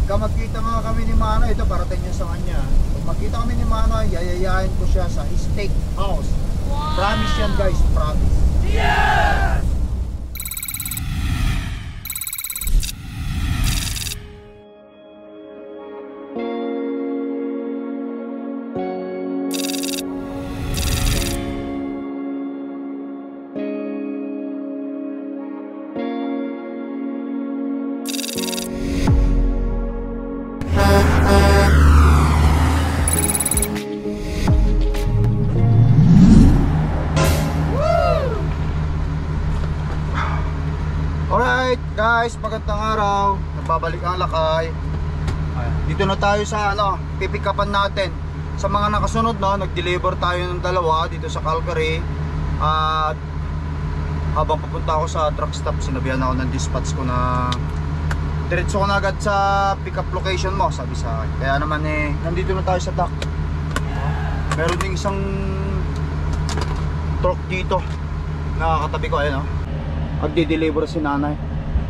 Pagka magkita nga kami ni Manoy, ito parating niya sa kanya. Pag magkita kami ni Manoy, yayayain ko siya sa steak house. Wow. Promise yan guys, promise. Yes! Alright guys, magandang araw. Nagbabalik ang lakay. Dito na tayo sa pipick upan natin. Sa mga nakasunod nag-deliver tayo ng dalawa dito sa Calgary. At habang papunta ako sa truck stop, sinabihan ako ng dispatch ko na diretso ko na agad sa pick up location mo, sabi sa akin. Kaya naman nandito na tayo sa dock. Meron ding isang truck dito na katabi ko, ayun magdi-deliver si nanay.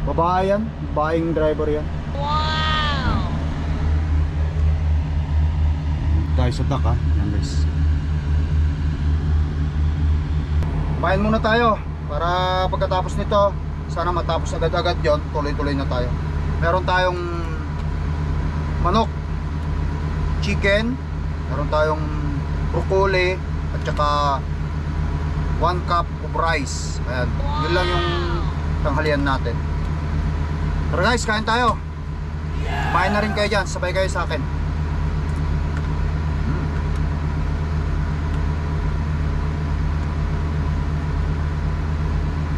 Babae yan, babaeng driver yan. Wow! Tayo sa dock yan guys. Kumain muna tayo para pagkatapos nito, sana matapos agad-agad yon, tuloy-tuloy na tayo. Meron tayong manok, chicken, meron tayong broccoli, at saka 1 cup of rice. Ayan, yun lang yung tanghalian natin. Tara guys, kain tayo. Kumain na rin kayo dyan, sabay kayo sa akin.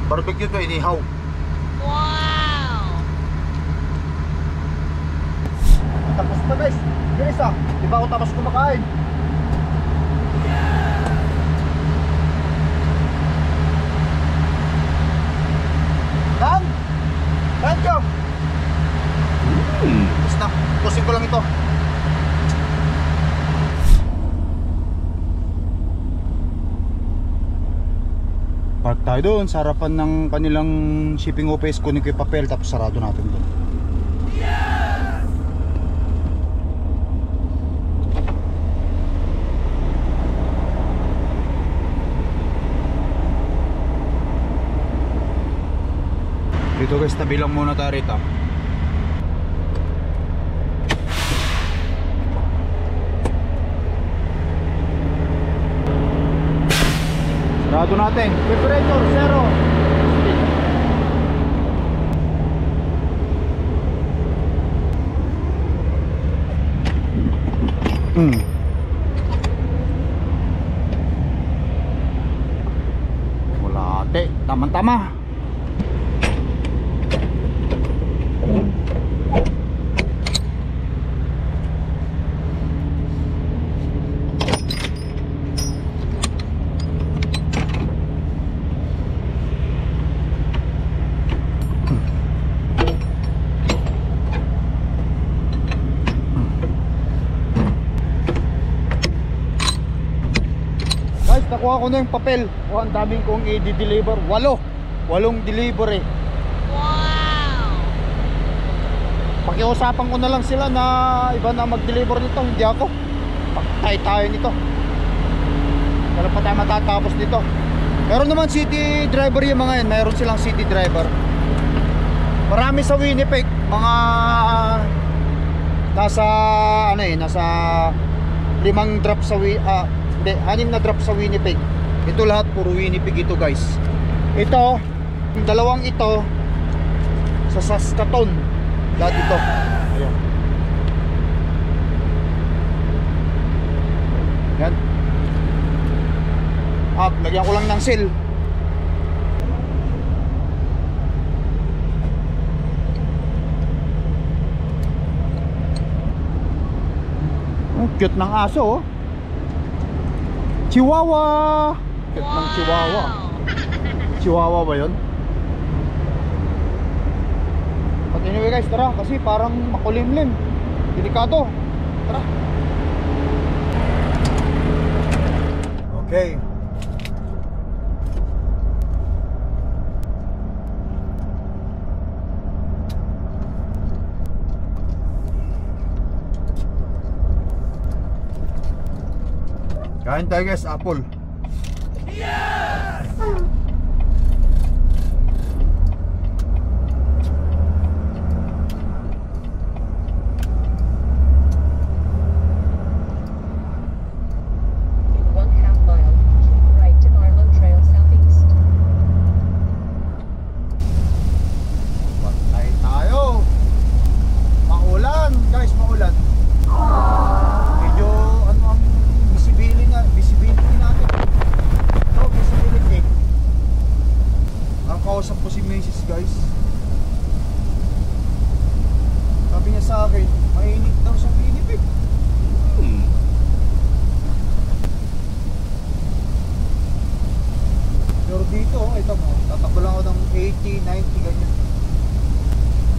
Barbecue to, inihaw. Wow! Tapos na guys, bilis di ba ako tapos kumakain? Dan! Dan ko! Basta, pusin ko lang ito. Park tayo doon sa harapan ng kanilang shipping office. Kunin ko yung papel tapos sarado natin doon. Dito guys, tabi lang muna tayo rito. Sarado natin. Temperature 0. Wala ate, tama-tama. Nakuha ko na yung papel. Ang daming kong i-deliver. 8 delivery. Wow! Pakiusapan ko na lang sila na iba na mag-deliver nito, hindi ako. Paktay tayo nito. Wala pa tayo matatapos nito. Meron naman city driver yung mga yan. Meron silang city driver. Marami sa Winnipeg. Mga nasa nasa 5 drop sa 6 na drop sa Winnipeg. Ito lahat puro Winnipeg ito guys. Ito, yung dalawang ito sa Saskatoon. Lahat ito. Ayan. Yan. Lagyan ko lang ng seal. Cute ng aso Chihuahua. Cute ng Chihuahua. Chihuahua ba yun? But anyway guys, tara. Kasi parang makulimlim. Delikado. Tara. Okay. Kain tayo guys, apple.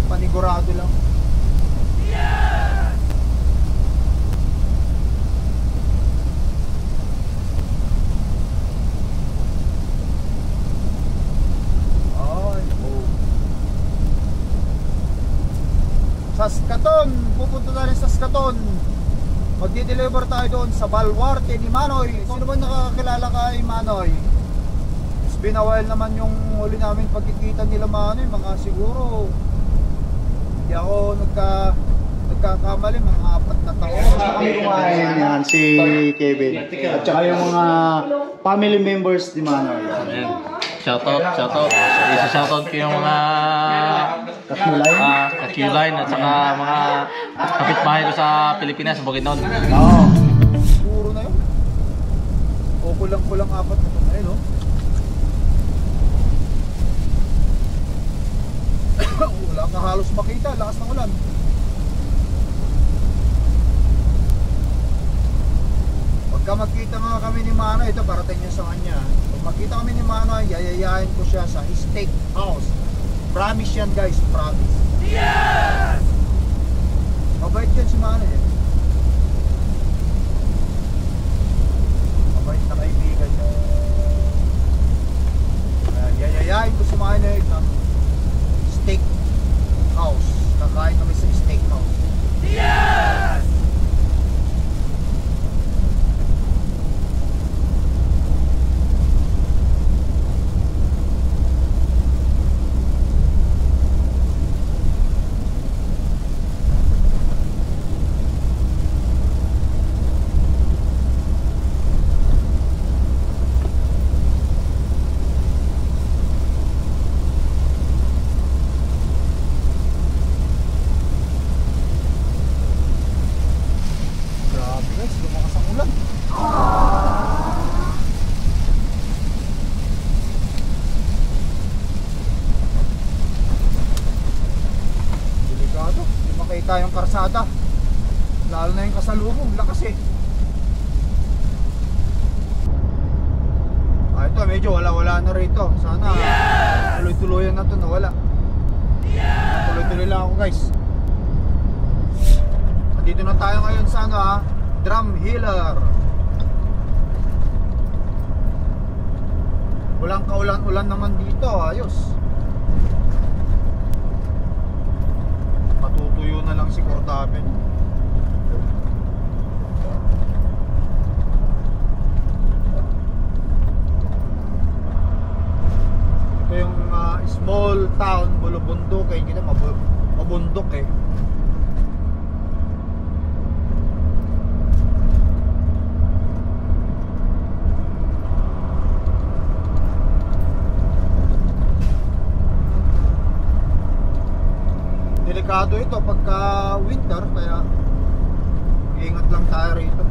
Panigurado lang. Saskatoon, pupunta na rin sa Saskatoon. Magdi-deliver tayo doon sa Baluarte ni Manoy. Sino ba nakakilala kay Manoy? It's been a while naman yung huli namin pagkikita nila Manoy, mga siguro hindi ako nagkakamali, mga 4 na taon. Yan si Kevin at saka yung mga family members ni Manoy. Shoutout. Isa-shoutout ko yung mga Kakyulain at saka mga kapitbahay ko sa Pilipinas, sa Bukidnon. Oo. Puro na yun. O kulang-kulang 4 na ito. Ayun o. Wala ka halos makita. Lakas ng ulan. Pagka magkita nga kami ni Manoy, ito parating niya sa kanya. Pag magkita kami ni Manoy, yayayain ko siya sa steak house. Promise yan guys, promise. Yes! Mabait yan si Manoy eh. Mabait na kaibigan niya. Yayayain ko si Manoy ng steak house. Kakain kami sa steak house. Yes! Tayong karsada, lalo na yung kasalubong, lakas eh. Ito medyo wala na rito. Sana tuloy-tuloyan na to na wala. Tuloy-tuloy lang ako guys. Dito na tayo ngayon sa Drumheller. Walang kaulan-ulan naman dito, ayos. Matutuyo na lang si Cordaben. Ito yung small town, Bulubundok eh. Hindi na mabundok eh. Delikado ito pagka winter, kaya ingat lang tayo rito.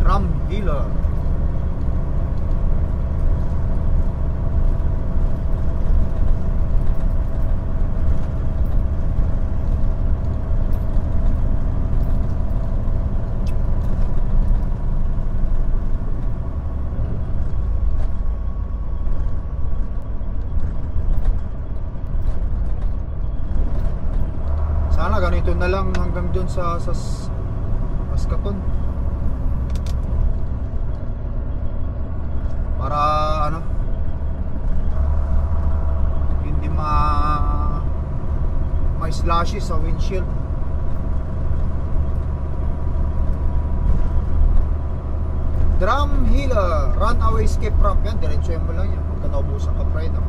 Drumheller. Sana ganito na lang hanggang dun sa Saskatoon. Para hindi may slashes sa windshield. Drumheller runaway escape ramp. Yan, diretsuhin mo lang yan pagka naubusan ka preno.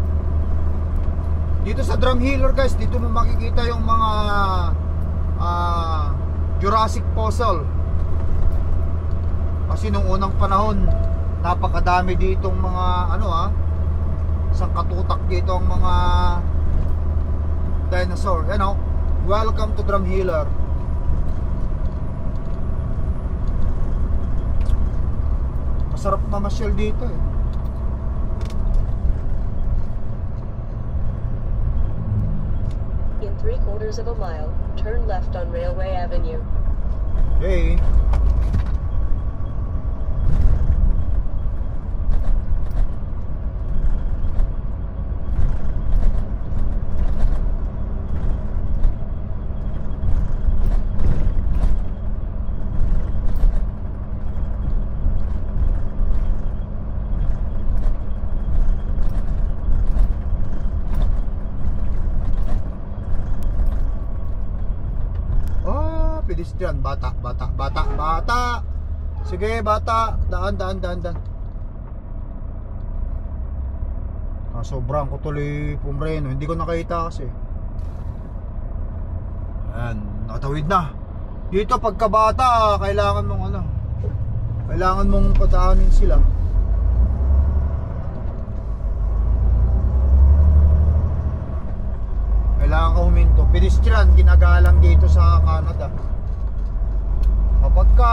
Dito sa Drumheller guys, dito mo makikita yung mga Jurassic fossil. Kasi nung unang panahon, napakadami ditong mga isang katutak dito ang mga dinosaur. Welcome to Drumheller. Masarap mamasyal dito eh. In 3/4 of a mile, turn left on Railway Avenue. Hey. Pedestrian, bata. Sige, bata. Daan. Sobrang ko tuloy pumreno. Hindi ko nakita kasi. Ayan, nakatawid na. Dito pagkabata, kailangan mong pataanin sila. Kailangan ka huminto. Pedestrian, ginagalang dito sa Canada. Kapag ka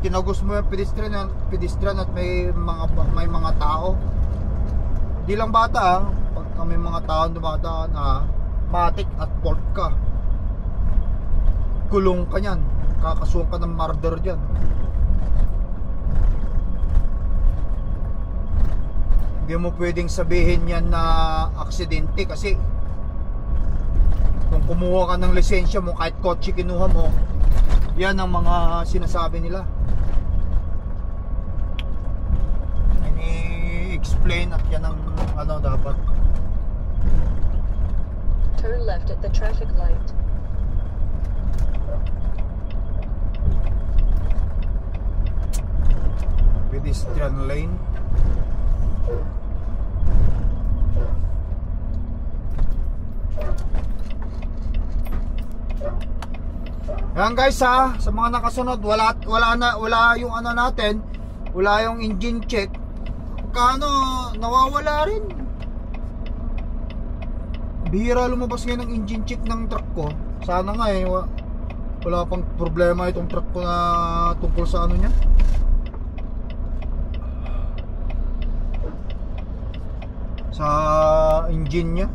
tinagos mo yung pedestrian at may mga tao, di lang bata pag may mga tao dumadaan, matik at port ka, kulong ka nyan, kakasuhan ka ng murder dyan. Hindi mo pwedeng sabihin yan na aksidente kasi kung kumuha ka ng lisensya mo, kahit kotse kinuha mo, yan ang mga sinasabi nila. Ini-explain at yan ang dapat. Turn left at the traffic light. Pedestrian lane. Yan guys sa mga nakasunod, wala yung natin, wala yung engine check. Nawawala rin. Bihira lumabas ngayon ng engine check ng truck ko. Sana nga wala pang problema itong truck ko na tungkol sa niya, sa engine niya.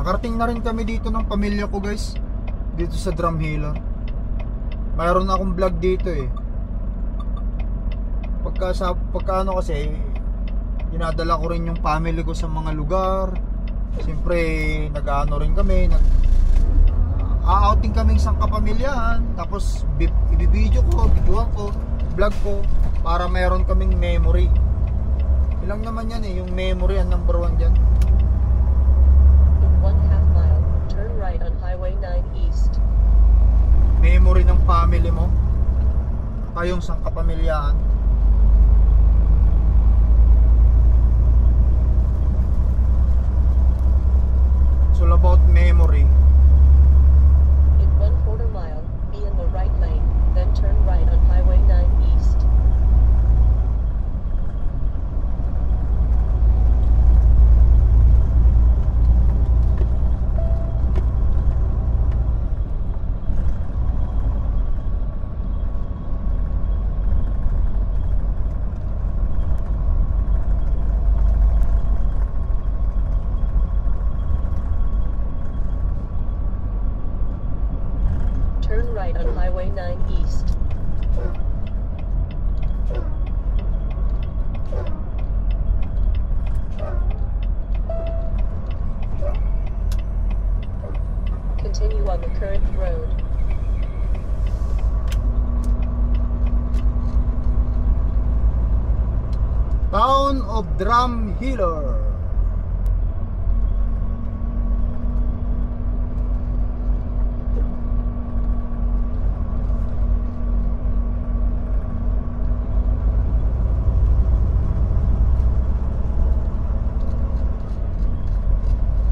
Nakarating na rin kami dito ng pamilya ko guys, dito sa Drumheller. Mayroon na akong vlog dito eh. Pagka kasi dinadala ko rin yung family ko sa mga lugar. Siyempre nag-ano rin kami, outing kami isang kapamilyahan. Tapos ibibideo ko, videoan ko, vlog ko, para mayroon kaming memory. Ilang naman yan yung memory ang number 1 dyan. In 1/2 mile, turn right on Highway 9 East. Memory ng family mo, kayong isang kapamilyahan. It's all about memory. In 1/4 mile, be in the right lane, then turn right on Highway 9 East. Turn right on Highway 9 East. Continue on the current road. of Drum Healer.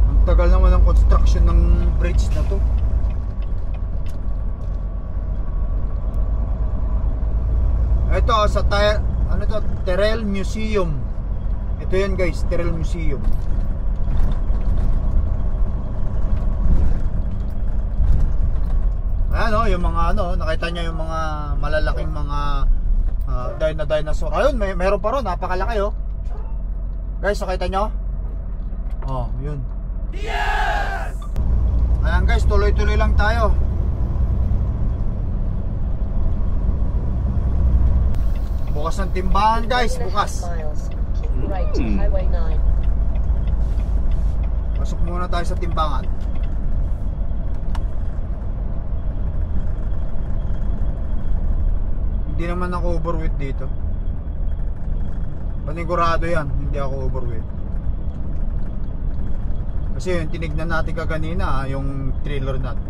Ang tagal naman ng construction ng bridge na to. Ito sa ano to, Terrell Museum. Ito yan guys, Terrell Museum. Ayan o, yung mga ano, nakita nyo yung mga malalaking mga dinosaur. Ayun, meron pa ron, napakalaki oh. Guys, nakita nyo? Oh, yun. Yes! Ayan guys, tuloy-tuloy lang tayo. Bukas ng timbangan guys, bukas. Miles. Keep right to Highway 9. Pasok muna tayo sa timbangan. Hindi naman ako overweight dito. Panigurado yan, hindi ako overweight. Kasi yung tinignan natin kaganina, yung trailer natin,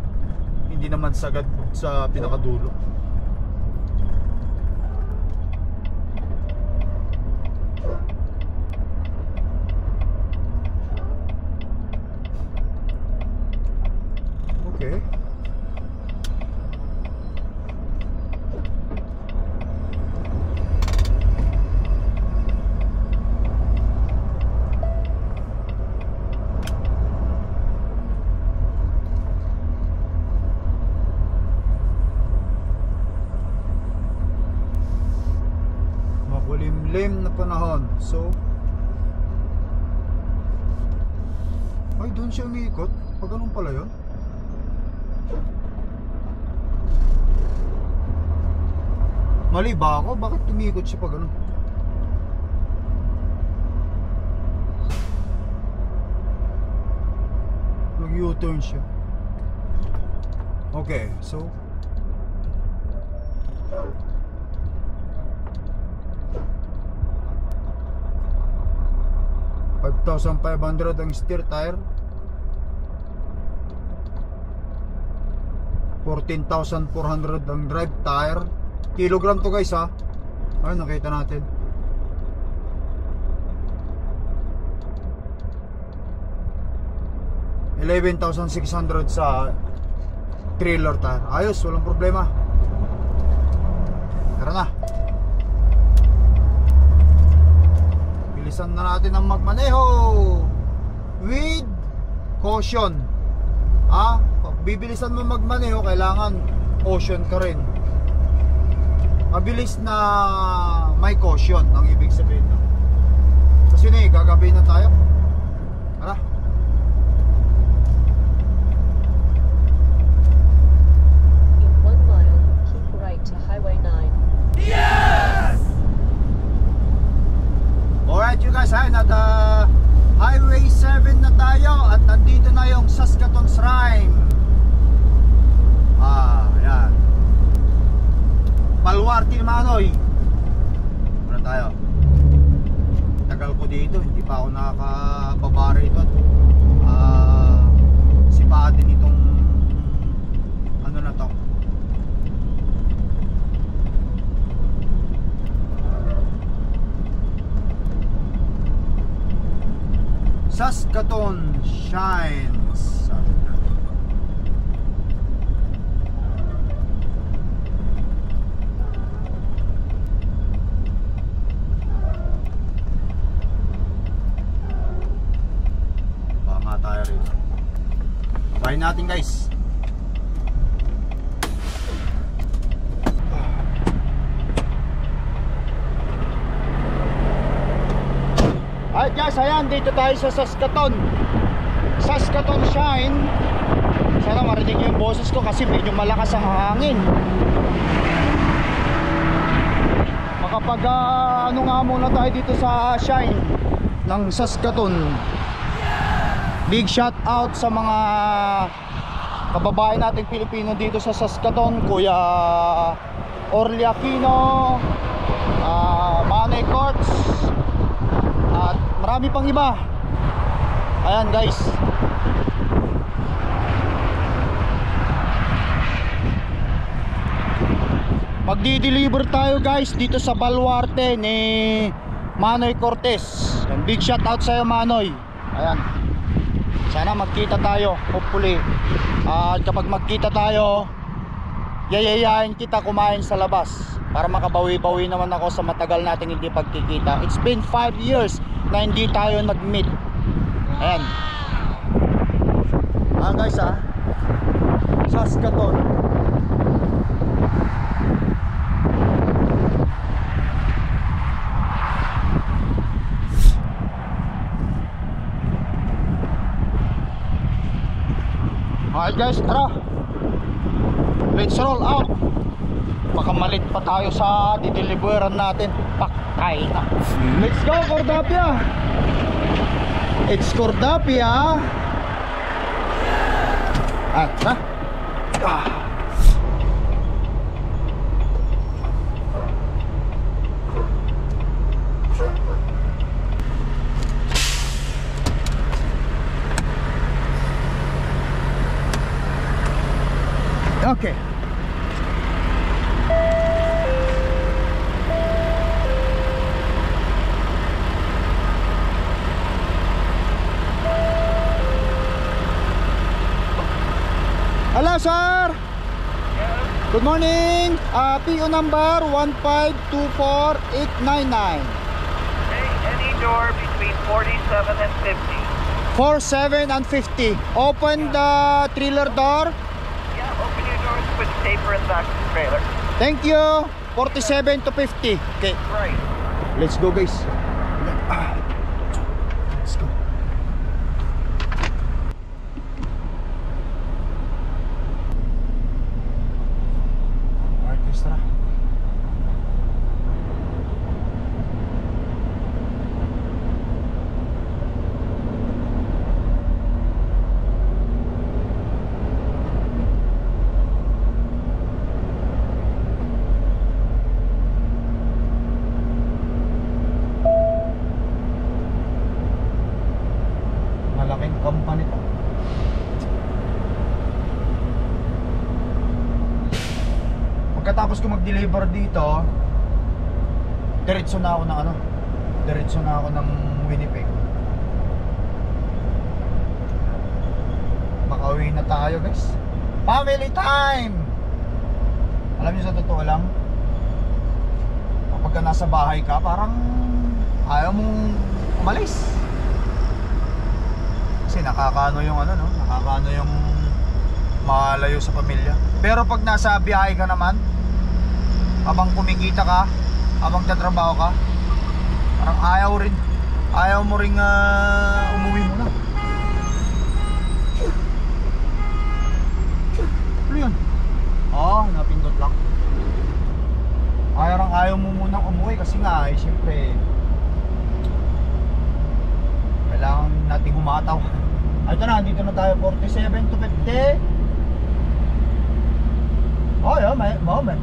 hindi naman sagad sa pinakadulo. Okay. Makulimlim na panahon. So, ay doon siya umiikot. Pag ganun pala yun. Mali ba ako? Bakit tumikot siya pag ano? Nag-U-turn siya. Okay, so $5,500 ang steer tire, 14,400 ang drive tire. Kilogram to guys ha. Ay, nakita natin. $11,600 sa trailer tire. Ayos, walang problema. Tara na. Bilisan na natin ang magmaneho with caution. Pag bibilisan mo magmaneho, kailangan caution ka rin. Mabilis na may caution ang ibig sabihin na. Kasi gagabi na tayo. Tara. In 1 mile, keep right to Highway 9. Yes! Alright you guys, at Highway 7 na tayo at nandito na yung Saskatoon Shrine. Yan. Palwarte Manoy. Muna tayo. Tagal ko dito, hindi pa ako nakakababa rito. Sipahan din itong ano na to. Saskatoon Shines. Baka tayo rin. Babayin natin guys. Alright guys, ayan, dito tayo sa Saskatoon Shine. Sana marinig nyo yung boses ko kasi medyo malakas ang hangin. Makapag ano nga muna tayo dito sa Shine ng Saskatoon. Big shout out sa mga kababayan nating Pilipino dito sa Saskatoon, Kuya Orly Aquino, Manay Courts, Marami pang iba. Ayan guys. Magdi-deliver tayo guys dito sa Baluarte ni Manoy Cortez. Yan, big shout out sa'yo Manoy. Ayan. Sana magkita tayo, hopefully. At kapag magkita tayo, yayayain kita kumain sa labas para makabawi-bawi naman ako sa matagal nating hindi pagkikita. It's been 5 years na hindi tayo nag-meet. Ayan. Guys Saskatoon. Alright guys, tara. Let's roll out. Baka malit pa tayo sa dideliveran natin. Paktay na. Let's go Cordapia. It's Cordapia. Tara. Okay. Hello sir. Good morning. PO number 1524899. Okay, any door between 47 and 50. 47 and 50. Open the trailer door. Yeah, open your doors, put the paper in the back of the trailer. Thank you. 47 to 50. Okay. Right. Let's go guys. Let's go. Alright guys, tara. Malaking company to. Pagkatapos ko mag-deliver dito, diretso na ako ng diretso na ako ng Winnipeg. Makauwi na tayo guys. Family time. Alam niyo sa totoo lang, kapag ka nasa bahay ka, parang ayaw mong umalis. Kasi nakakaano yung nakakaano yung malayo sa pamilya. Pero pag nasa biyahe ka naman, habang kumikita ka, habang tatrabaho ka, parang ayaw mo ring umuwi mo na. Ano yun? Napindot lang. Ayaw mo munang umuwi kasi nga siyempre kailangan nating humataw. Ito na, dito na tayo. 47 to 50. Yeah, may 49,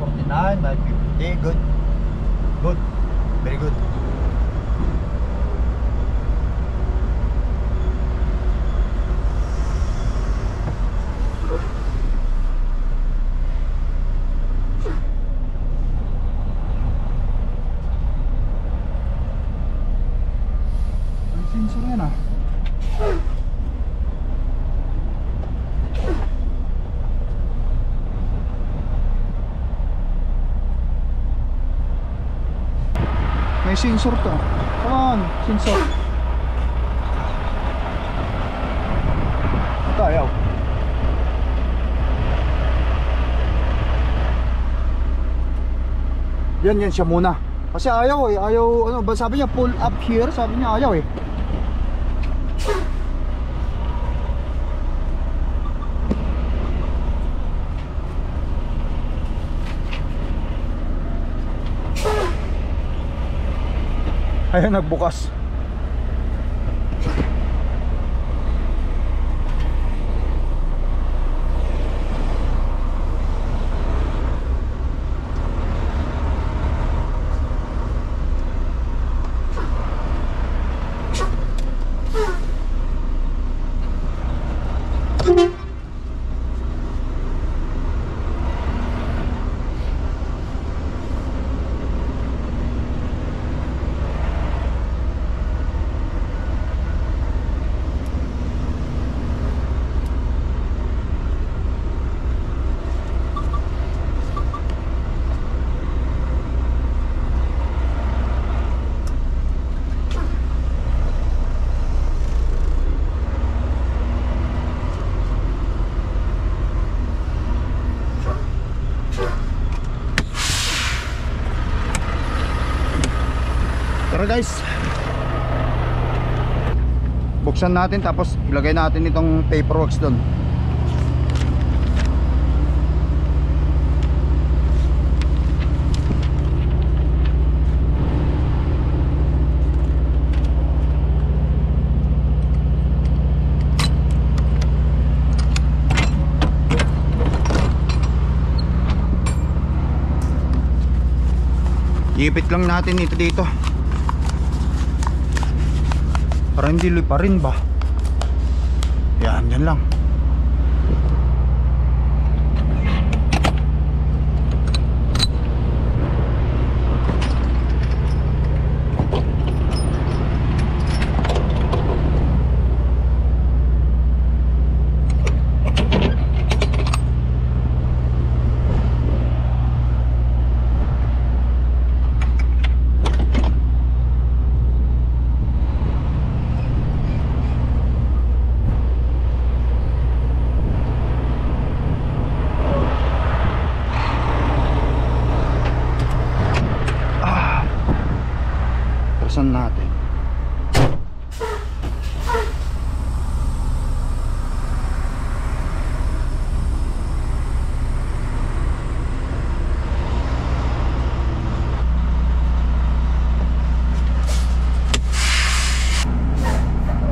may 50. Good. Good. Very good. Ang sensor yan May sensor to. Come on, sensor. Ito, ayaw. Yan siya muna. Kasi ayaw sabi niya pull up here, sabi niya ayaw Ayun, nagbukas. guys. Buksan natin tapos ilagay natin itong paperworks doon. Ipit lang natin ito dito para hindi liparin ba. Yan lang. Natin.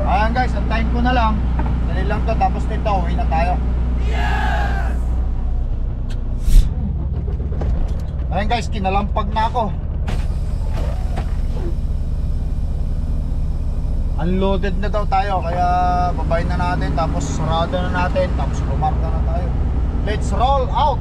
Ayan guys, antayin ko na lang. Dali lang to, tapos nito uwi na tayo. Yes! Ayan guys, kinalampag na ako. Unloaded na daw tayo, kaya babayin na natin, tapos sarado na natin, tapos rumarka na tayo. Let's roll out!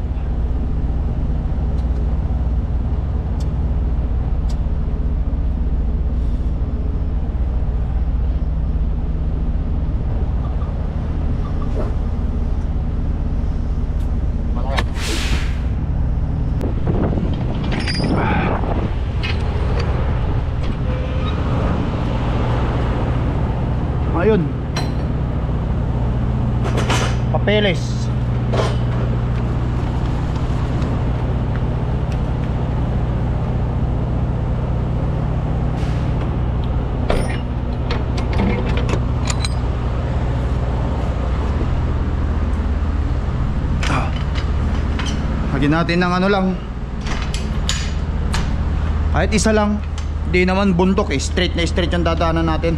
Ayun, papeles. Lagyan natin ng ano lang, kahit isa lang. Hindi naman bundok eh, straight na straight yung dadaanan natin.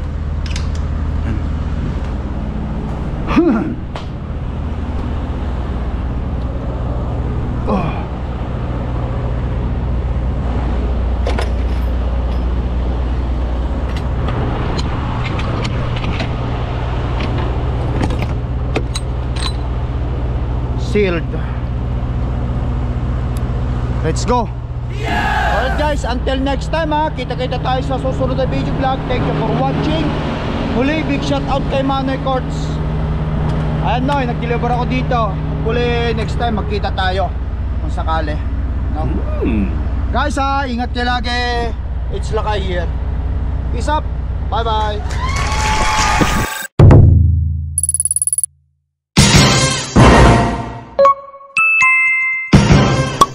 Sealed. Let's go. Alright guys, until next time ha. Kita-kita tayo sa susunod na video vlog. Thank you for watching. Huli, big shout out kay Manoy Courts. Ayan no, nag-deliver ako dito. Huli, next time magkita tayo kung sakali, no? Guys ha, ingat kayo lagi. It's Lakay here. Peace up. Bye bye.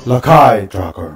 Lakay Tracker.